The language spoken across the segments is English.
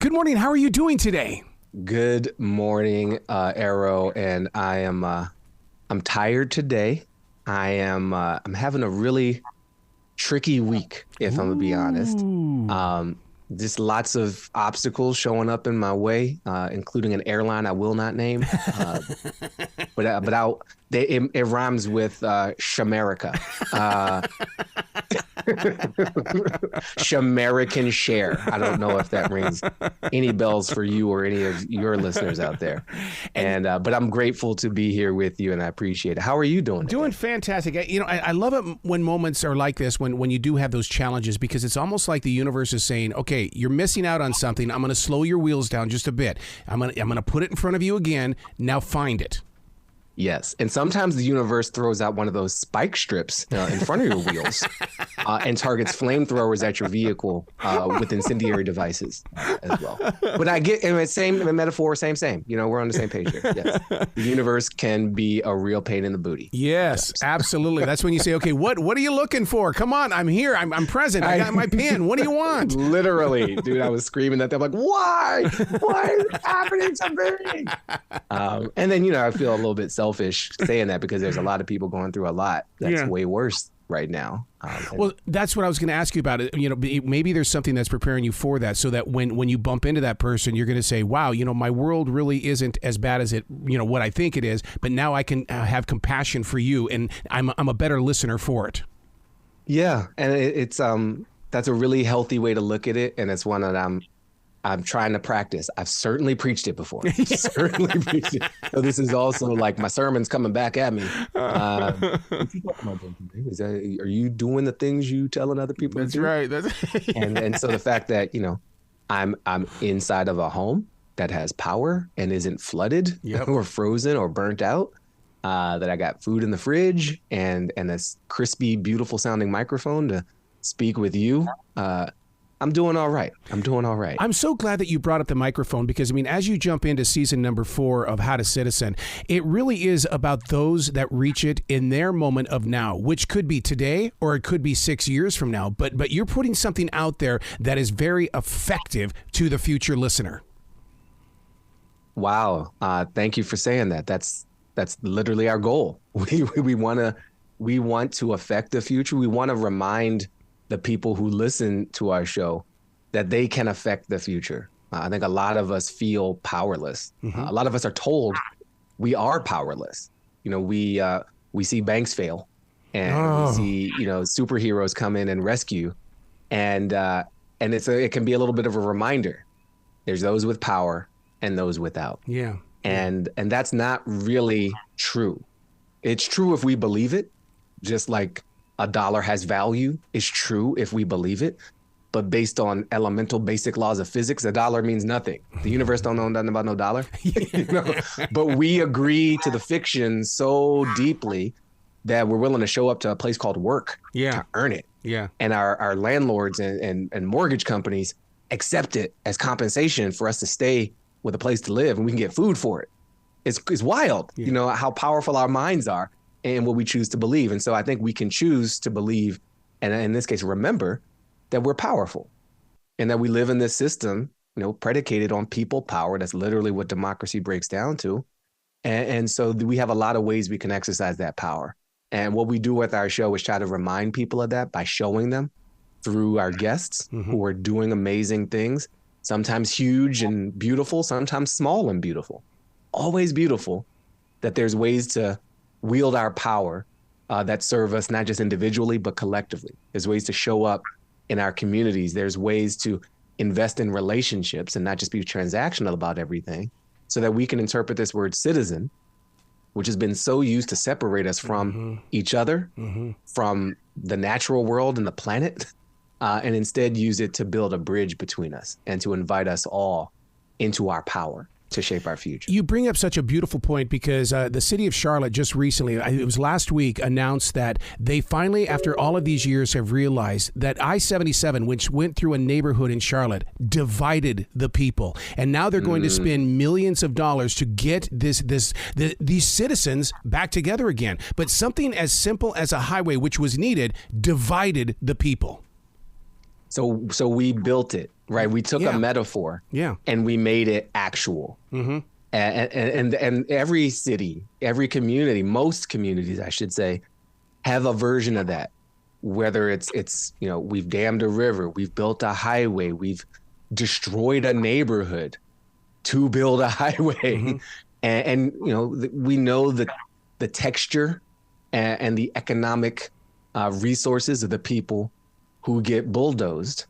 Good morning. How are you doing today? Good morning, Arrow, and I'm tired today. I'm having a really tricky week, if I'm gonna be honest. Just lots of obstacles showing up in my way, including an airline I will not name. It rhymes with Shamerica. Shamerican share. I don't know if that rings any bells for you or any of your listeners out there. But I'm grateful to be here with you, and I appreciate it. How are you doing? Doing fantastic. I love it when moments are like this, when you do have those challenges, because it's almost like the universe is saying, okay, you're missing out on something. I'm going to slow your wheels down just a bit. I'm going to put it in front of you again. Now find it. Yes. And sometimes the universe throws out one of those spike strips in front of your wheels and targets flamethrowers at your vehicle with incendiary devices as well. But I get same metaphor, same. We're on the same page here. Yes. The universe can be a real pain in the booty. Yes, absolutely. That's when you say, okay, what are you looking for? Come on, I'm here. I'm present. I got my pen. What do you want? Literally, dude, I was screaming at them like, why? Why is it happening to me? And then, I feel a little bit selfish saying that because there's a lot of people going through a lot that's way worse right now. Well, that's what I was going to ask you about. Maybe there's something that's preparing you for that, so that when you bump into that person, you're going to say, wow, my world really isn't as bad as it, what I think it is, but now I can have compassion for you, and I'm a better listener for it. Yeah, and it's that's a really healthy way to look at it, and it's one that I'm trying to practice. I've certainly preached it before. Certainly preached it. So this is also like my sermon's coming back at me. Are you doing the things you telling other people That's to do? Right. And so the fact that, I'm inside of a home that has power and isn't flooded or frozen or burnt out, that I got food in the fridge and this crispy, beautiful sounding microphone to speak with you. I'm doing all right. I'm so glad that you brought up the microphone because, as you jump into season number 4 of How to Citizen, it really is about those that reach it in their moment of now, which could be today or it could be 6 years from now. But you're putting something out there that is very effective to the future listener. Wow. Thank you for saying that. That's literally our goal. We want to affect the future. We want to remind the people who listen to our show that they can affect the future. I think a lot of us feel powerless. A lot of us are told we are powerless. We see banks fail, and we see superheroes come in and rescue, and it can be a little bit of a reminder. There's those with power and those without. Yeah, and that's not really true. It's true if we believe it, just like a dollar has value is true if we believe it, but based on elemental basic laws of physics, a dollar means nothing. The universe don't know nothing about no dollar. But we agree to the fiction so deeply that we're willing to show up to a place called work to earn it. Yeah. And our landlords and mortgage companies accept it as compensation for us to stay with a place to live, and we can get food for it. It's wild, how powerful our minds are and what we choose to believe. And so I think we can choose to believe, and in this case, remember that we're powerful and that we live in this system, predicated on people power. That's literally what democracy breaks down to. And so we have a lot of ways we can exercise that power. And what we do with our show is try to remind people of that by showing them through our guests who are doing amazing things, sometimes huge and beautiful, sometimes small and beautiful, always beautiful, that there's ways to wield our power that serve us not just individually, but collectively. There's ways to show up in our communities. There's ways to invest in relationships and not just be transactional about everything, so that we can interpret this word citizen, which has been so used to separate us from each other, from the natural world and the planet, and instead use it to build a bridge between us and to invite us all into our power to shape our future. You bring up such a beautiful point because the city of Charlotte just recently, it was last week, announced that they finally, after all of these years, have realized that I-77, which went through a neighborhood in Charlotte, divided the people. And now they're going to spend millions of dollars to get these citizens back together again. But something as simple as a highway, which was needed, divided the people. So we built it, right? We took a metaphor and we made it actual. Mm-hmm. And every city, every community, most communities, I should say, have a version of that. Whether it's we've dammed a river, we've built a highway, we've destroyed a neighborhood to build a highway. Mm-hmm. And we know the texture and the economic resources of the people who get bulldozed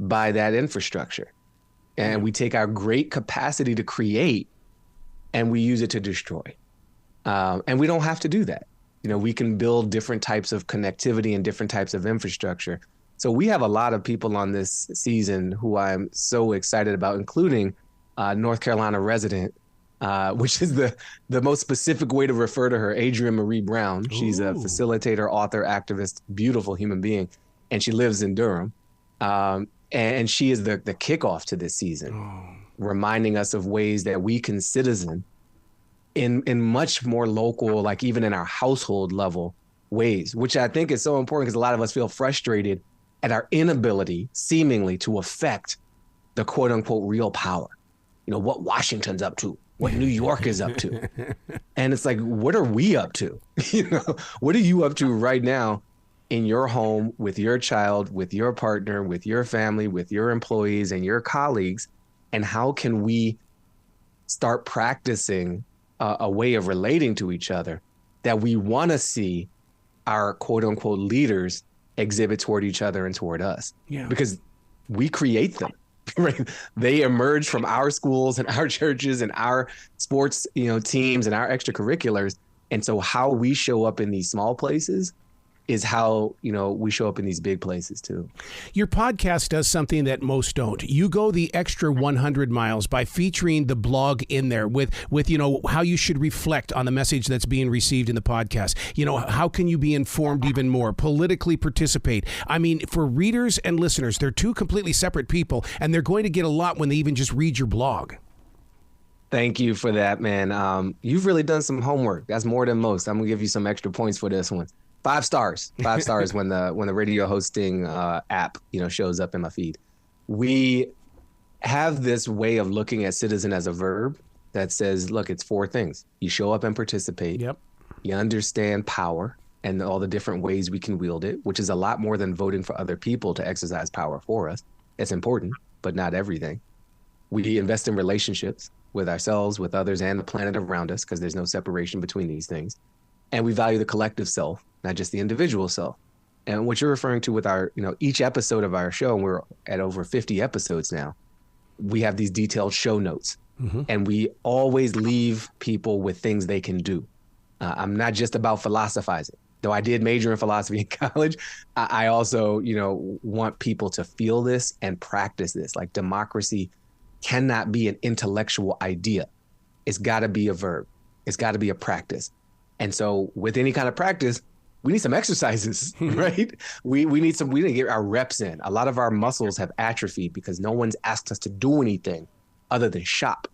by that infrastructure. And we take our great capacity to create and we use it to destroy. And we don't have to do that. We can build different types of connectivity and different types of infrastructure. So we have a lot of people on this season who I'm so excited about, including North Carolina resident, which is the most specific way to refer to her, Adrienne Marie Brown. She's a facilitator, author, activist, beautiful human being, and she lives in Durham. And she is the kickoff to this season, reminding us of ways that we can citizen in much more local, like even in our household level ways, which I think is so important because a lot of us feel frustrated at our inability seemingly to affect the quote unquote real power. What Washington's up to, what New York is up to. And it's like, what are we up to? What are you up to right now in your home, with your child, with your partner, with your family, with your employees and your colleagues? And how can we start practicing a way of relating to each other that we want to see our quote unquote leaders exhibit toward each other and toward us? Yeah. Because we create them. Right? They emerge from our schools and our churches and our sports, teams and our extracurriculars. And so how we show up in these small places is how, we show up in these big places too. Your podcast does something that most don't. You go the extra 100 miles by featuring the blog in there with how you should reflect on the message that's being received in the podcast. How can you be informed even more, politically participate? I mean, for readers and listeners, they're two completely separate people, and they're going to get a lot when they even just read your blog. Thank you for that, man. You've really done some homework. That's more than most. I'm gonna give you some extra points for this one. 5 stars when the radio hosting app shows up in my feed. We have this way of looking at citizen as a verb that says, look, it's 4 things. You show up and participate. Yep. You understand power and all the different ways we can wield it, which is a lot more than voting for other people to exercise power for us. It's important, but not everything. We invest in relationships with ourselves, with others, and the planet around us, because there's no separation between these things. And we value the collective self, not just the individual self. And what you're referring to with our, each episode of our show, and we're at over 50 episodes now, we have these detailed show notes. Mm-hmm. And we always leave people with things they can do. I'm not just about philosophizing. Though I did major in philosophy in college, I also, want people to feel this and practice this. Like, democracy cannot be an intellectual idea. It's got to be a verb. It's got to be a practice. And so with any kind of practice, we need some exercises, right? We need to get our reps in. A lot of our muscles have atrophied because no one's asked us to do anything other than shop.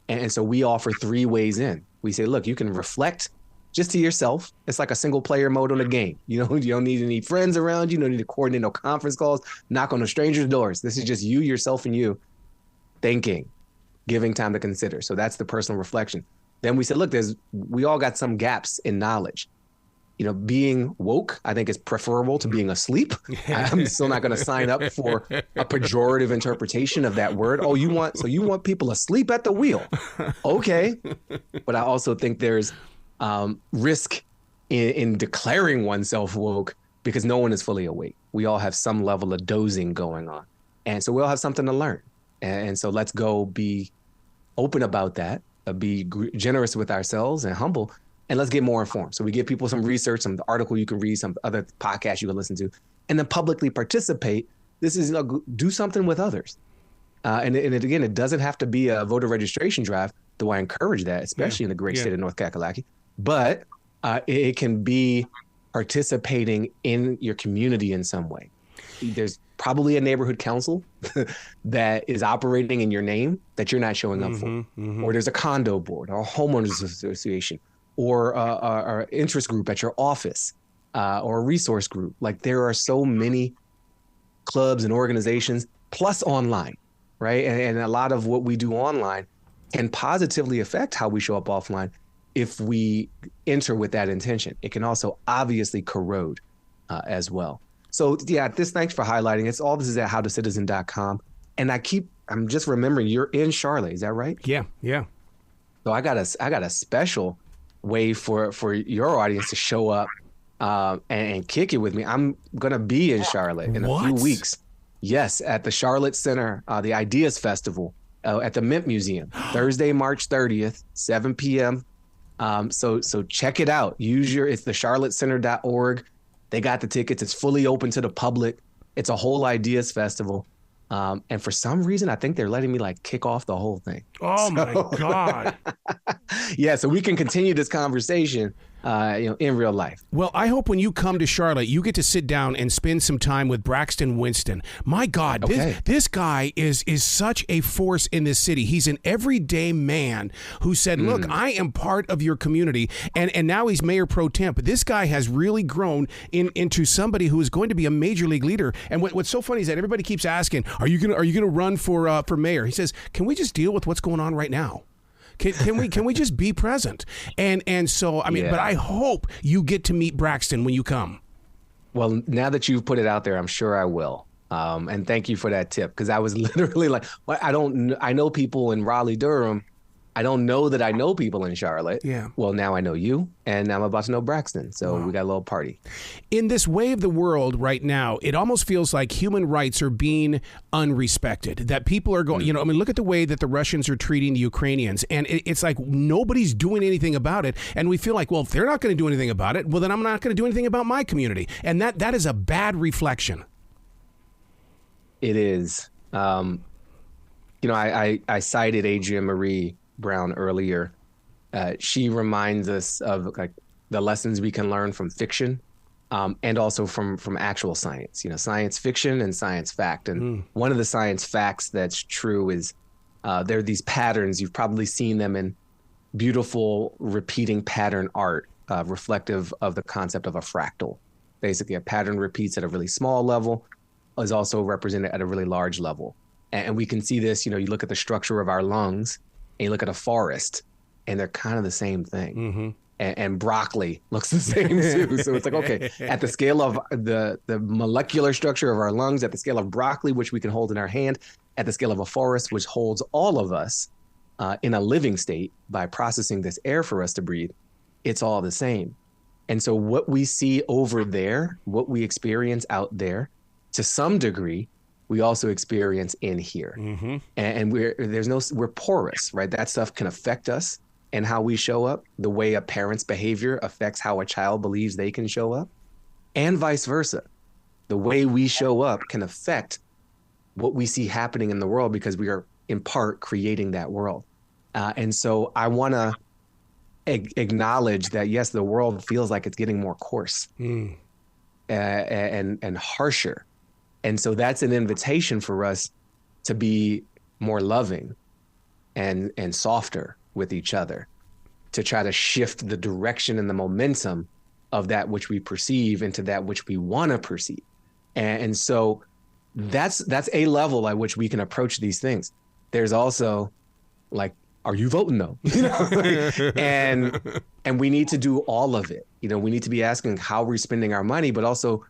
And so we offer 3 ways in. We say, look, you can reflect just to yourself. It's like a single player mode on a game. You don't need any friends around you. You don't need to coordinate no conference calls, knock on no strangers' doors. This is just you, yourself, and you thinking, giving time to consider. So that's the personal reflection. Then we said, look, we all got some gaps in knowledge. Being woke, I think, is preferable to being asleep. I'm still not going to sign up for a pejorative interpretation of that word. Oh, you want people asleep at the wheel? Okay. But I also think there's risk in declaring oneself woke because no one is fully awake. We all have some level of dozing going on. And so we all have something to learn. And so let's go be open about that, be generous with ourselves and humble. And let's get more informed. So we give people some research, some article you can read, some other podcasts you can listen to, and then publicly participate. This is, do something with others. And again, it doesn't have to be a voter registration drive, though I encourage that, especially in the great state of North Kakalaki. But it can be participating in your community in some way. There's probably a neighborhood council that is operating in your name that you're not showing up for. Mm-hmm. Or there's a condo board or a homeowners association, or an interest group at your office, or a resource group. Like, there are so many clubs and organizations, plus online, right? And a lot of what we do online can positively affect how we show up offline if we enter with that intention. It can also obviously corrode as well. So yeah, thanks for highlighting it. All this is at howtocitizen.com. And I'm just remembering you're in Charlotte. Is that right? Yeah. So I got a special way for your audience to show up and kick it with me. I'm going to be in Charlotte in a few weeks. Yes, at the Charlotte Center, the Ideas Festival at the Mint Museum, Thursday, March 30th, 7 p.m. So check it out. It's the charlottecenter.org. They got the tickets. It's fully open to the public. It's a whole Ideas Festival. And for some reason, I think they're letting me kick off the whole thing. Oh, my God. Yeah, so we can continue this conversation in real life. Well, I hope when you come to Charlotte, you get to sit down and spend some time with Braxton Winston. My God, this guy is such a force in this city. He's an everyday man who said, look, I am part of your community. And now he's mayor pro temp. This guy has really grown into somebody who is going to be a major league leader. And what's so funny is that everybody keeps asking, are you gonna run for mayor? He says, can we just deal with what's going on right now? Can we just be present? And so, I mean, but I hope you get to meet Braxton when you come. Well, now that you've put it out there, I'm sure I will. And thank you for that tip, because I was literally like, well, I know people in Raleigh, Durham. I don't know that I know people in Charlotte. Yeah. Well, now I know you, and I'm about to know Braxton. So we got a little party. In this way of the world right now, it almost feels like human rights are being unrespected, that people are going, look at the way that the Russians are treating the Ukrainians. And it's like nobody's doing anything about it. And we feel like, well, if they're not going to do anything about it, well, then I'm not going to do anything about my community. And that is a bad reflection. It is. I cited Adrienne Marie Brown earlier. She reminds us of the lessons we can learn from fiction, and also from actual science. Science fiction and science fact. And one of the science facts that's true is there are these patterns. You've probably seen them in beautiful repeating pattern art, reflective of the concept of a fractal. Basically, a pattern repeats at a really small level, is also represented at a really large level. And we can see this. You look at the structure of our lungs, and you look at a forest, and they're kind of the same thing. Mm-hmm. And broccoli looks the same too. So it's like, okay, at the scale of the molecular structure of our lungs, at the scale of broccoli, which we can hold in our hand, at the scale of a forest, which holds all of us in a living state by processing this air for us to breathe, it's all the same. And so what we see over there, what we experience out there, to some degree, we also experience in here. Mm-hmm. And we're porous, right? That stuff can affect us and how we show up. The way a parent's behavior affects how a child believes they can show up, and vice versa. The way we show up can affect what we see happening in the world, because we are in part creating that world. And so I want to acknowledge that, yes, the world feels like it's getting more coarse and harsher. And so that's an invitation for us to be more loving and softer with each other, to try to shift the direction and the momentum of that which we perceive into that which we want to perceive. And so that's a level at which we can approach these things. There's also are you voting though? And we need to do all of it. We need to be asking how we're spending our money, but also,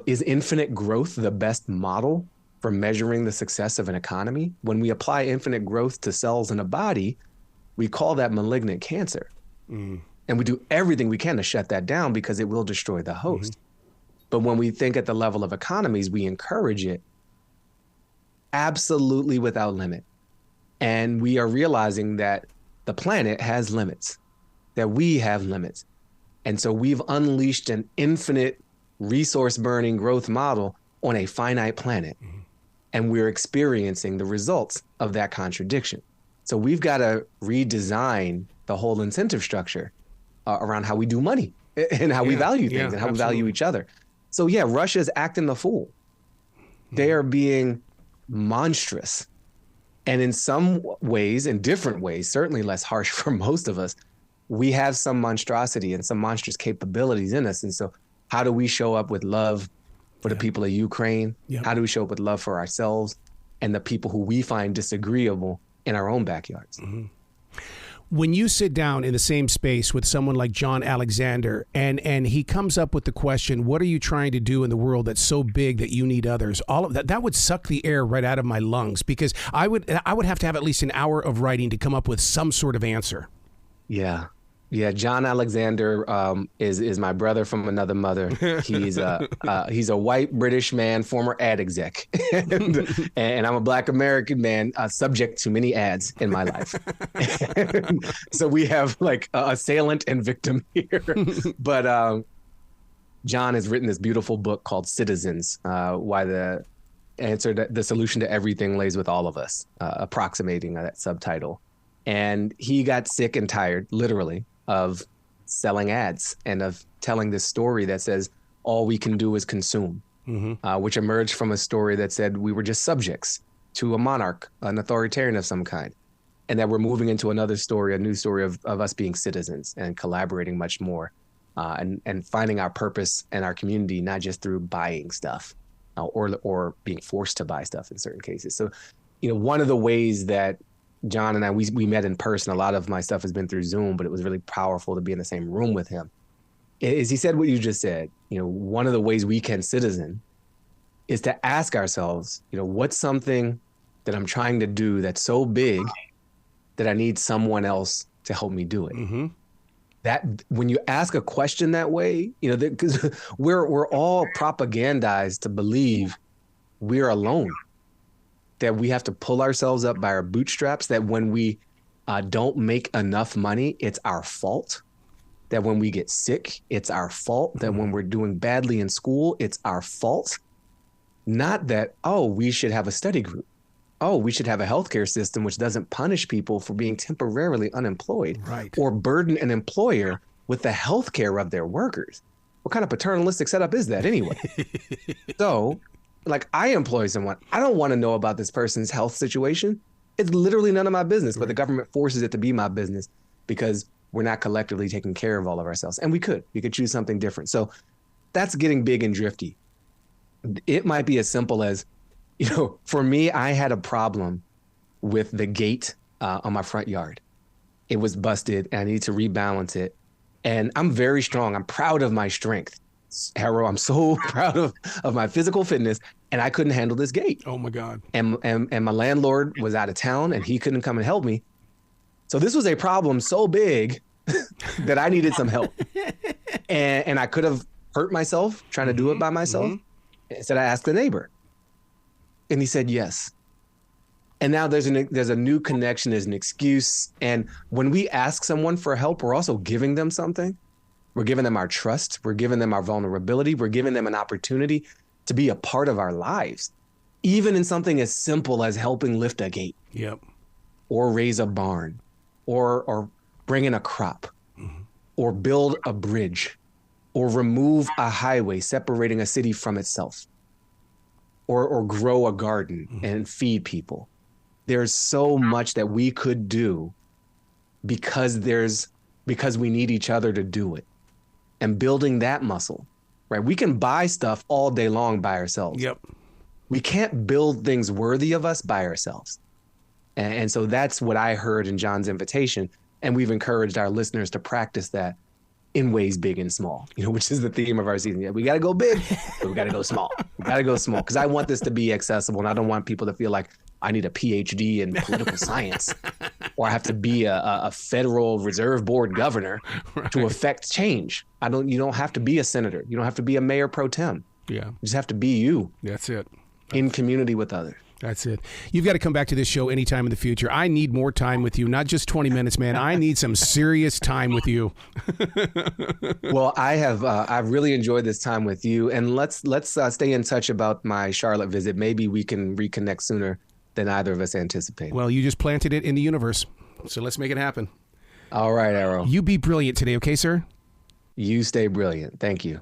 is infinite growth the best model for measuring the success of an economy? When we apply infinite growth to cells in a body, we call that malignant cancer. And we do everything we can to shut that down, because it will destroy the host. But when we think at the level of economies, we encourage it absolutely without limit. And we are realizing that the planet has limits, that we have limits. And so we've unleashed an infinite resource burning growth model on a finite planet. And we're experiencing the results of that contradiction. So we've got to redesign the whole incentive structure around how we do money and how we value things and how we value each other. So yeah, Russia's acting the fool. They are being monstrous. And in some ways, in different ways, certainly less harsh for most of us, we have some monstrosity and some monstrous capabilities in us. And so how do we show up with love for the people of Ukraine? Yep. How do we show up with love for ourselves and the people who we find disagreeable in our own backyards? Mm-hmm. When you sit down in the same space with someone like John Alexander and he comes up with the question, what are you trying to do in the world that's so big that you need others? All of that would suck the air right out of my lungs, because I would have to have at least an hour of writing to come up with some sort of answer. Yeah. Yeah, John Alexander is my brother from another mother. He's a white British man, former ad exec, and I'm a Black American man, subject to many ads in my life. So we have like assailant and victim here. But John has written this beautiful book called Citizens: Why the Answer, the Solution to Everything Lays with All of Us, approximating that subtitle. And he got sick and tired, literally, of selling ads and of telling this story that says all we can do is consume, which emerged from a story that said we were just subjects to a monarch, an authoritarian of some kind, and that we're moving into another story, a new story of us being citizens and collaborating much more, and finding our purpose and our community, not just through buying stuff or being forced to buy stuff in certain cases. So, one of the ways that John and I, we met in person. A lot of my stuff has been through Zoom, but it was really powerful to be in the same room with him. Is he said what you just said. One of the ways we can citizen is to ask ourselves, what's something that I'm trying to do that's so big that I need someone else to help me do it. Mm-hmm. That when you ask a question that way, because we're all propagandized to believe we're alone, that we have to pull ourselves up by our bootstraps, that when we don't make enough money, it's our fault, that when we get sick, it's our fault, that when we're doing badly in school, it's our fault. Not that, we should have a study group. We should have a healthcare system which doesn't punish people for being temporarily unemployed, right, or burden an employer with the healthcare of their workers. What kind of paternalistic setup is that anyway? So, like, I employ someone. I don't want to know about this person's health situation. It's literally none of my business, but the government forces it to be my business because we're not collectively taking care of all of ourselves. And we could choose something different. So that's getting big and drifty. It might be as simple as, for me, I had a problem with the gate on my front yard. It was busted and I need to rebalance it. And I'm very strong. I'm proud of my strength. Harrow, I'm so proud of my physical fitness, and I couldn't handle this gate. Oh my God. And my landlord was out of town and he couldn't come and help me. So this was a problem so big that I needed some help. And I could have hurt myself trying to do it by myself. Instead, I asked the neighbor. And he said yes. And now there's a new connection, there's an excuse. And when we ask someone for help, we're also giving them something. We're giving them our trust. We're giving them our vulnerability. We're giving them an opportunity to be a part of our lives, even in something as simple as helping lift a gate, or raise a barn, or bring in a crop, or build a bridge, or remove a highway separating a city from itself, or grow a garden and feed people. There's so much that we could do because we need each other to do it. And building that muscle, right? We can buy stuff all day long by ourselves. We can't build things worthy of us by ourselves. And so that's what I heard in John's invitation. And we've encouraged our listeners to practice that in ways big and small, which is the theme of our season. We got to go big, but we got to go small. We got to go small because I want this to be accessible. And I don't want people to feel like I need a PhD in political science or I have to be a Federal Reserve Board governor to affect change. You don't have to be a senator. You don't have to be a mayor pro tem. Yeah. You just have to be you. That's it. In community with others. That's it. You've got to come back to this show anytime in the future. I need more time with you, not just 20 minutes, man. I need some serious time with you. Well, I've really enjoyed this time with you, and let's stay in touch about my Charlotte visit. Maybe we can reconnect sooner than either of us anticipate. Well, you just planted it in the universe, so let's make it happen. All right, Arrow. You be brilliant today, okay, sir? You stay brilliant. Thank you.